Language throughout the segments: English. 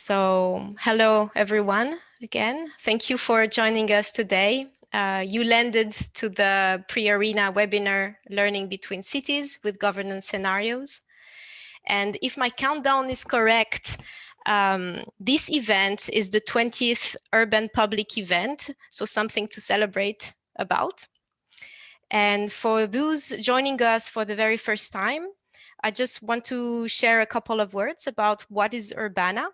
So hello, everyone, again. Thank you for joining us today. You landed to the pre-arena webinar, Learning Between Cities with Governance Scenarios. And if my countdown is correct, this event is the 20th urban public event, so something to celebrate about. And for those joining us for the very first time, I just want to share a couple of words about what is Urbana.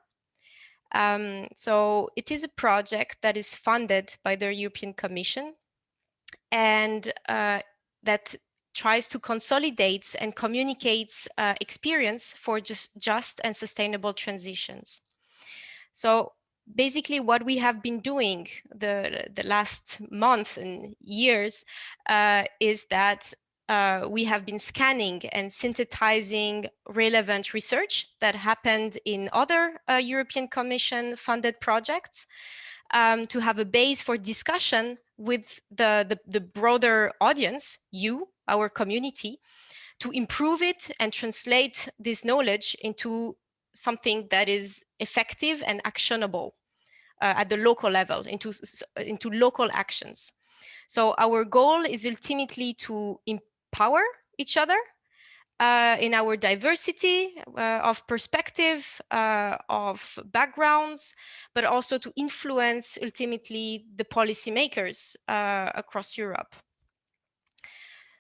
So it is a project that is funded by the European Commission and that tries to consolidate and communicates experience for just and sustainable transitions. So basically what we have been doing the last month and years is that we have been scanning and synthesizing relevant research that happened in other European Commission funded projects to have a base for discussion with the broader audience, you, our community, to improve it and translate this knowledge into something that is effective and actionable at the local level, into local actions. So our goal is ultimately to empower each other in our diversity of perspective, of backgrounds, but also to influence ultimately the policymakers across Europe.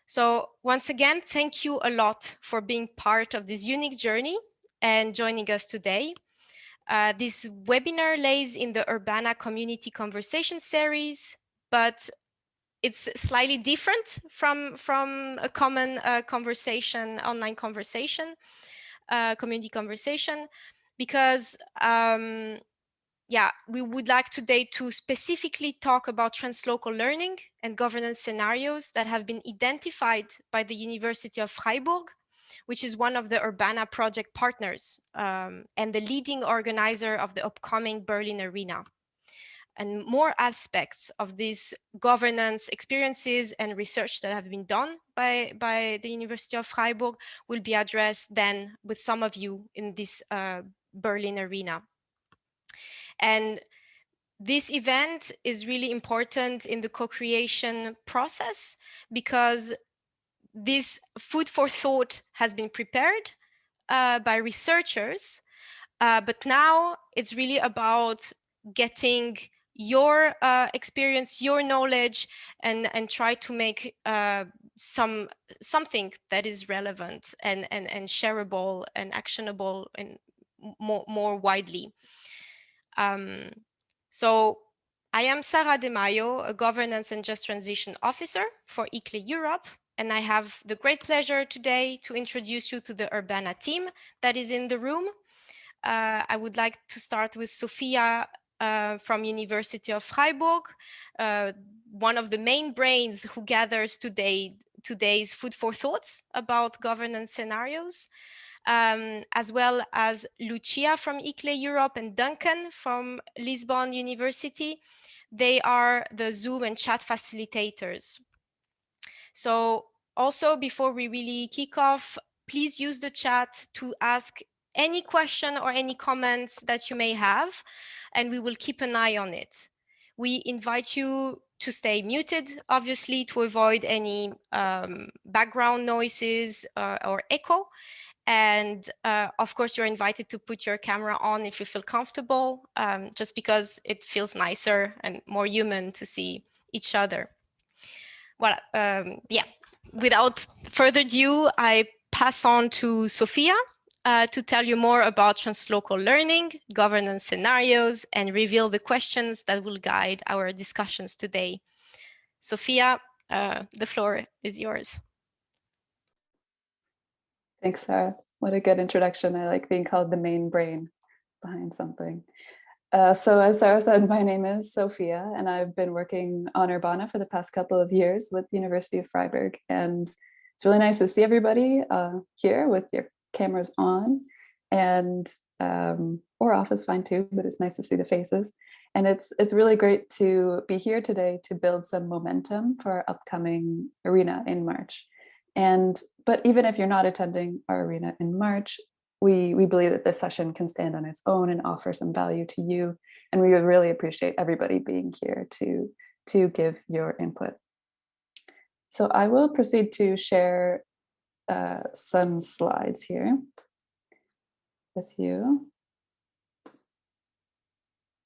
So once again, thank you a lot for being part of this unique journey and joining us today. This webinar lays in the Urbana Community Conversation Series, but it's slightly different from a common conversation, online conversation, community conversation, because we would like today to specifically talk about translocal learning and governance scenarios that have been identified by the University of Freiburg, which is one of the Urbana project partners and the leading organizer of the upcoming Berlin Arena. And more aspects of these governance experiences and research that have been done by the University of Freiburg will be addressed then with some of you in this Berlin Arena. And this event is really important in the co-creation process because this food for thought has been prepared by researchers, but now it's really about getting your experience, your knowledge, and try to make something that is relevant and shareable and actionable and more widely. So I am Sara De Mayo, a Governance and Just Transition Officer for ICLEI Europe, and I have the great pleasure today to introduce you to the Urbana team that is in the room. I would like to start with Sophia from University of Freiburg, one of the main brains who gathers today's food for thoughts about governance scenarios, as well as Lucia from ICLEI Europe and Duncan from Lisbon University. They are the Zoom and chat facilitators. So also, before we really kick off, please use the chat to ask any question or any comments that you may have, and we will keep an eye on it. We invite you to stay muted, obviously, to avoid any background noises or echo. And of course, you're invited to put your camera on if you feel comfortable, just because it feels nicer and more human to see each other. Well, without further ado, I pass on to Sophia to tell you more about translocal learning, governance scenarios, and reveal the questions that will guide our discussions today. Sophia, the floor is yours. Thanks, Sarah. What a good introduction. I like being called the main brain behind something. So as Sarah said, my name is Sophia, and I've been working on Urbana for the past couple of years with the University of Freiburg. And it's really nice to see everybody here with your cameras on, and or off is fine too, but it's nice to see the faces. And it's really great to be here today to build some momentum for our upcoming arena in March. But even if you're not attending our arena in March, we believe that this session can stand on its own and offer some value to you. And we would really appreciate everybody being here to give your input. So I will proceed to share some slides here with you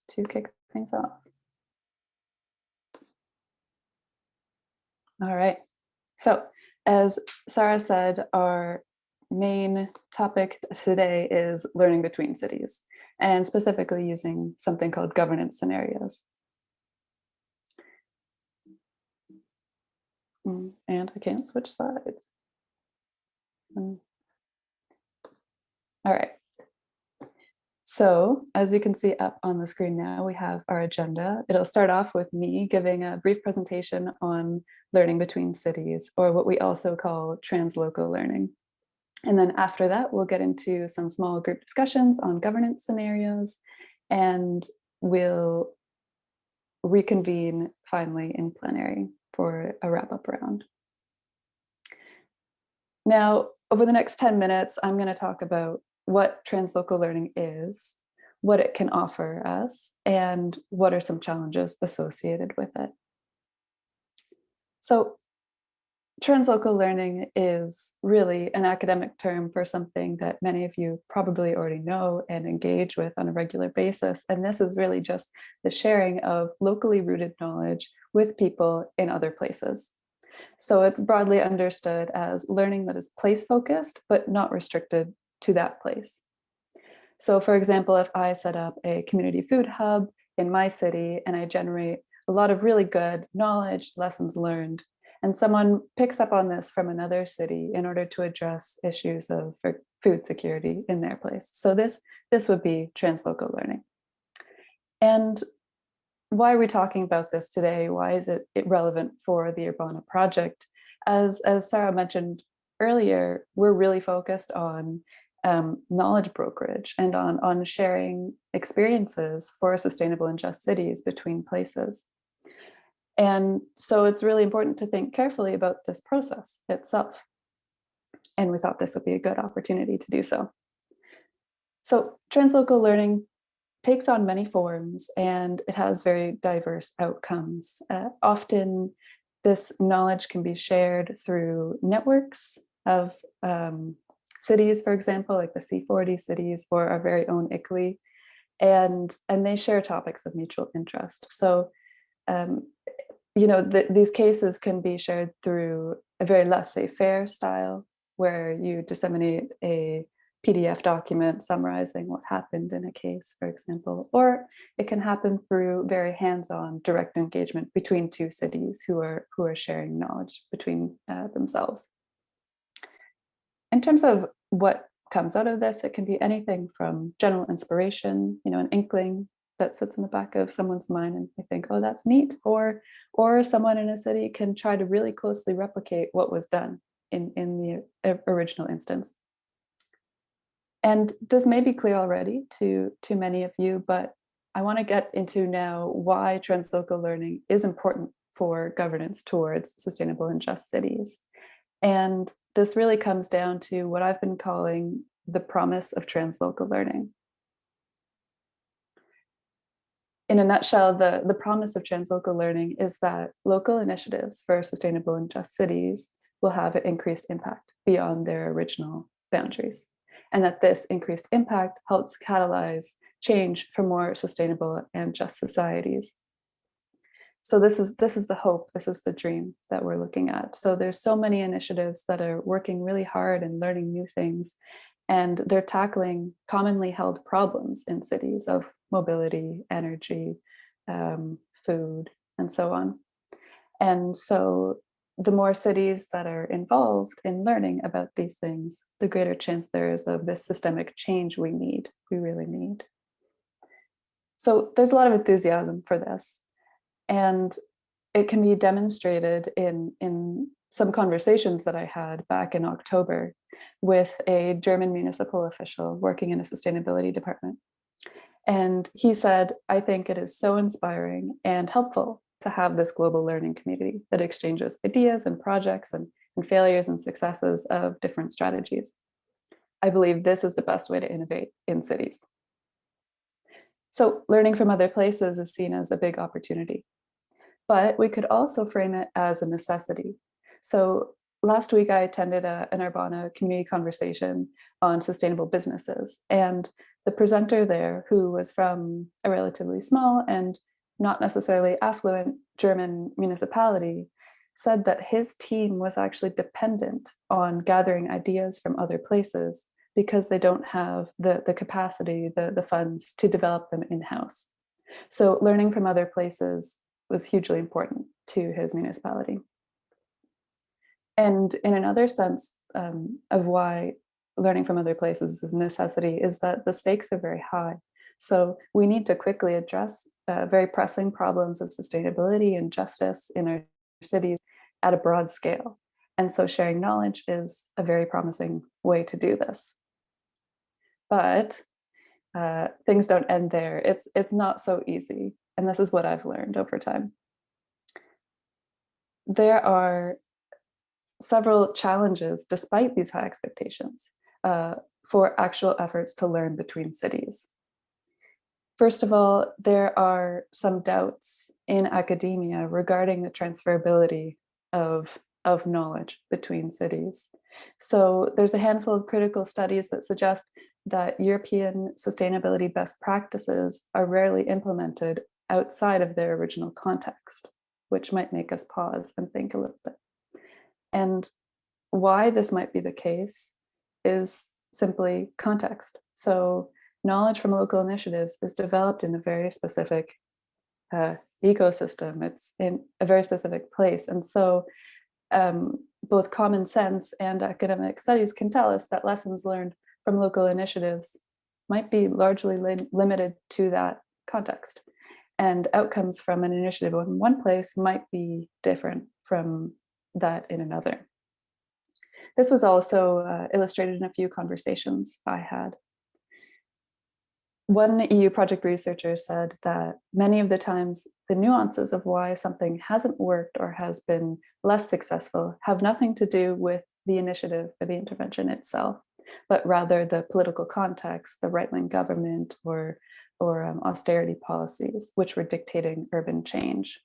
to kick things off. All right. So as Sarah said, our main topic today is learning between cities, and specifically using something called governance scenarios. And I can't switch slides. All right. So as you can see up on the screen now, we have our agenda. It'll start off with me giving a brief presentation on learning between cities, or what we also call translocal learning. And then after that, we'll get into some small group discussions on governance scenarios, and we'll reconvene finally in plenary for a wrap-up round. Now, over the next 10 minutes, I'm going to talk about what translocal learning is, what it can offer us, and what are some challenges associated with it. So translocal learning is really an academic term for something that many of you probably already know and engage with on a regular basis. And this is really just the sharing of locally rooted knowledge with people in other places. So it's broadly understood as learning that is place-focused, but not restricted to that place. So for example, if I set up a community food hub in my city and I generate a lot of really good knowledge, lessons learned, and someone picks up on this from another city in order to address issues of food security in their place. So this would be translocal learning. And why are we talking about this today? Why is it relevant for the Urbana project? As Sarah mentioned earlier, we're really focused on knowledge brokerage and on sharing experiences for sustainable and just cities between places. And so it's really important to think carefully about this process itself. And we thought this would be a good opportunity to do so. So translocal learning takes on many forms, and it has very diverse outcomes. Often this knowledge can be shared through networks of cities, for example, like the C40 cities or our very own ICLEI, and they share topics of mutual interest. So these cases can be shared through a very laissez-faire style, where you disseminate a PDF document summarizing what happened in a case, for example, or it can happen through very hands-on direct engagement between two cities who are sharing knowledge between themselves. In terms of what comes out of this, it can be anything from general inspiration, an inkling that sits in the back of someone's mind and they think, oh, that's neat, or someone in a city can try to really closely replicate what was done in the original instance. And this may be clear already to many of you, but I want to get into now why translocal learning is important for governance towards sustainable and just cities. And this really comes down to what I've been calling the promise of translocal learning. In a nutshell, the promise of translocal learning is that local initiatives for sustainable and just cities will have an increased impact beyond their original boundaries, and that this increased impact helps catalyze change for more sustainable and just societies. So this is the hope, this is the dream that we're looking at. So there's so many initiatives that are working really hard and learning new things, and they're tackling commonly held problems in cities of mobility, energy, food, and so on. And so the more cities that are involved in learning about these things, the greater chance there is of this systemic change we really need. So there's a lot of enthusiasm for this. And it can be demonstrated in some conversations that I had back in October with a German municipal official working in a sustainability department. And he said, I think it is so inspiring and helpful to have this global learning community that exchanges ideas and projects and failures and successes of different strategies. I believe this is the best way to innovate in cities. So learning from other places is seen as a big opportunity, but we could also frame it as a necessity. So last week I attended an Urbana community conversation on sustainable businesses, and the presenter there, who was from a relatively small and not necessarily affluent German municipality, said that his team was actually dependent on gathering ideas from other places because they don't have the capacity, the funds to develop them in-house. So learning from other places was hugely important to his municipality. And in another sense of why learning from other places is a necessity is that the stakes are very high. So we need to quickly address very pressing problems of sustainability and justice in our cities at a broad scale. And so sharing knowledge is a very promising way to do this. But things don't end there. It's not so easy. And this is what I've learned over time. There are several challenges despite these high expectations for actual efforts to learn between cities. First of all, there are some doubts in academia regarding the transferability of knowledge between cities. So there's a handful of critical studies that suggest that European sustainability best practices are rarely implemented outside of their original context, which might make us pause and think a little bit. And why this might be the case is simply context. So knowledge from local initiatives is developed in a very specific ecosystem. It's in a very specific place. And so both common sense and academic studies can tell us that lessons learned from local initiatives might be largely limited to that context. And outcomes from an initiative in one place might be different from that in another. This was also illustrated in a few conversations I had. One EU project researcher said that many of the times the nuances of why something hasn't worked or has been less successful have nothing to do with the initiative or the intervention itself, but rather the political context, the right-wing government, or austerity policies, which were dictating urban change.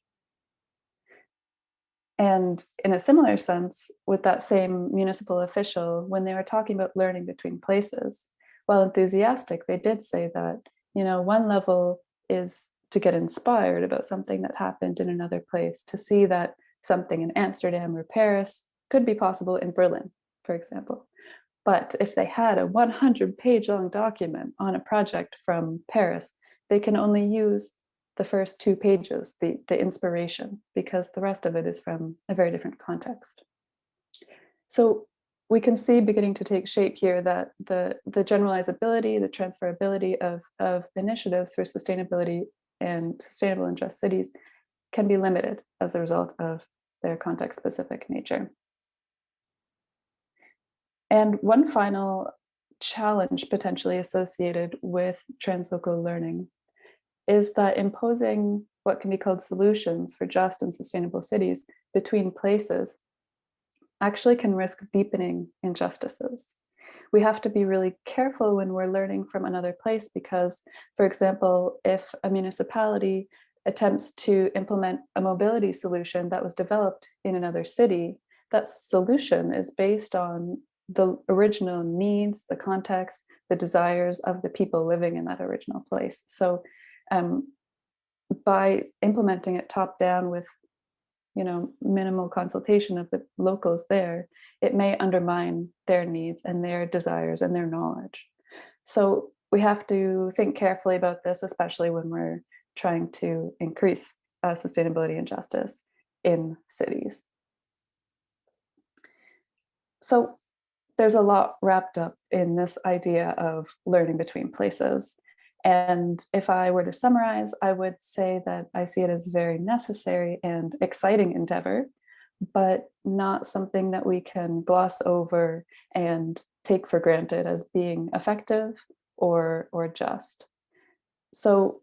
And in a similar sense, with that same municipal official, when they were talking about learning between places, while enthusiastic, they did say that, one level is to get inspired about something that happened in another place, to see that something in Amsterdam or Paris could be possible in Berlin, for example. But if they had a 100-page long document on a project from Paris, they can only use the first 2 pages, the inspiration, because the rest of it is from a very different context. So we can see beginning to take shape here that the generalizability, the transferability of initiatives for sustainability and sustainable and just cities can be limited as a result of their context-specific nature. And one final challenge potentially associated with translocal learning is that imposing what can be called solutions for just and sustainable cities between places actually can risk deepening injustices. We have to be really careful when we're learning from another place because, for example, if a municipality attempts to implement a mobility solution that was developed in another city, that solution is based on the original needs, the context, the desires of the people living in that original place. So by implementing it top down with minimal consultation of the locals there, it may undermine their needs and their desires and their knowledge. So we have to think carefully about this, especially when we're trying to increase sustainability and justice in cities. So there's a lot wrapped up in this idea of learning between places. And if I were to summarize, I would say that I see it as a very necessary and exciting endeavor, but not something that we can gloss over and take for granted as being effective or just. So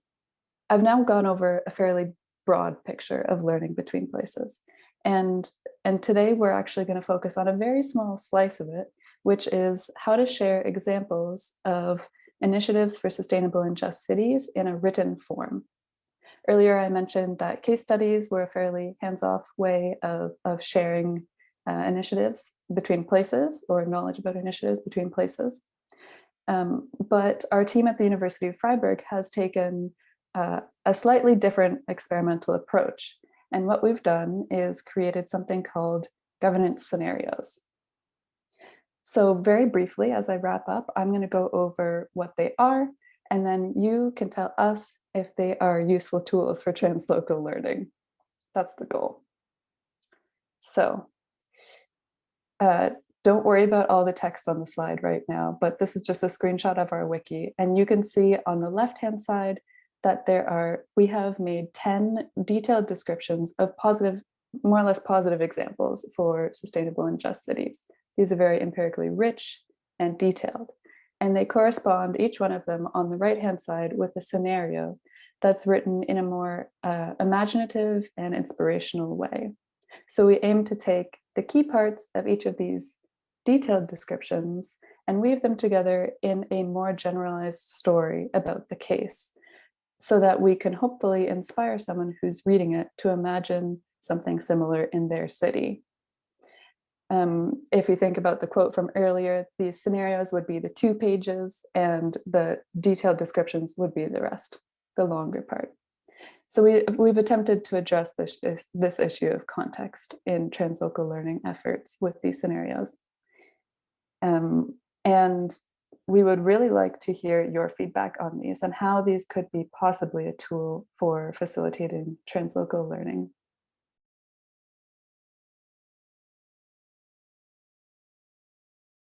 I've now gone over a fairly broad picture of learning between places. And today we're actually going to focus on a very small slice of it, which is how to share examples of initiatives for sustainable and just cities in a written form. Earlier, I mentioned that case studies were a fairly hands-off way of sharing initiatives between places, or knowledge about initiatives between places. But our team at the University of Freiburg has taken a slightly different experimental approach. And what we've done is created something called governance scenarios. So very briefly, as I wrap up, I'm going to go over what they are, and then you can tell us if they are useful tools for translocal learning. That's the goal. So don't worry about all the text on the slide right now, but this is just a screenshot of our wiki. And you can see on the left-hand side that we have made 10 detailed descriptions of more or less positive examples for sustainable and just cities. These are very empirically rich and detailed. And they correspond, each one of them, on the right-hand side with a scenario that's written in a more imaginative and inspirational way. So we aim to take the key parts of each of these detailed descriptions and weave them together in a more generalized story about the case, so that we can hopefully inspire someone who's reading it to imagine something similar in their city. If you think about the quote from earlier, these scenarios would be the 2 pages and the detailed descriptions would be the rest, the longer part. So we've attempted to address this issue of context in translocal learning efforts with these scenarios. And we would really like to hear your feedback on these and how these could be possibly a tool for facilitating translocal learning.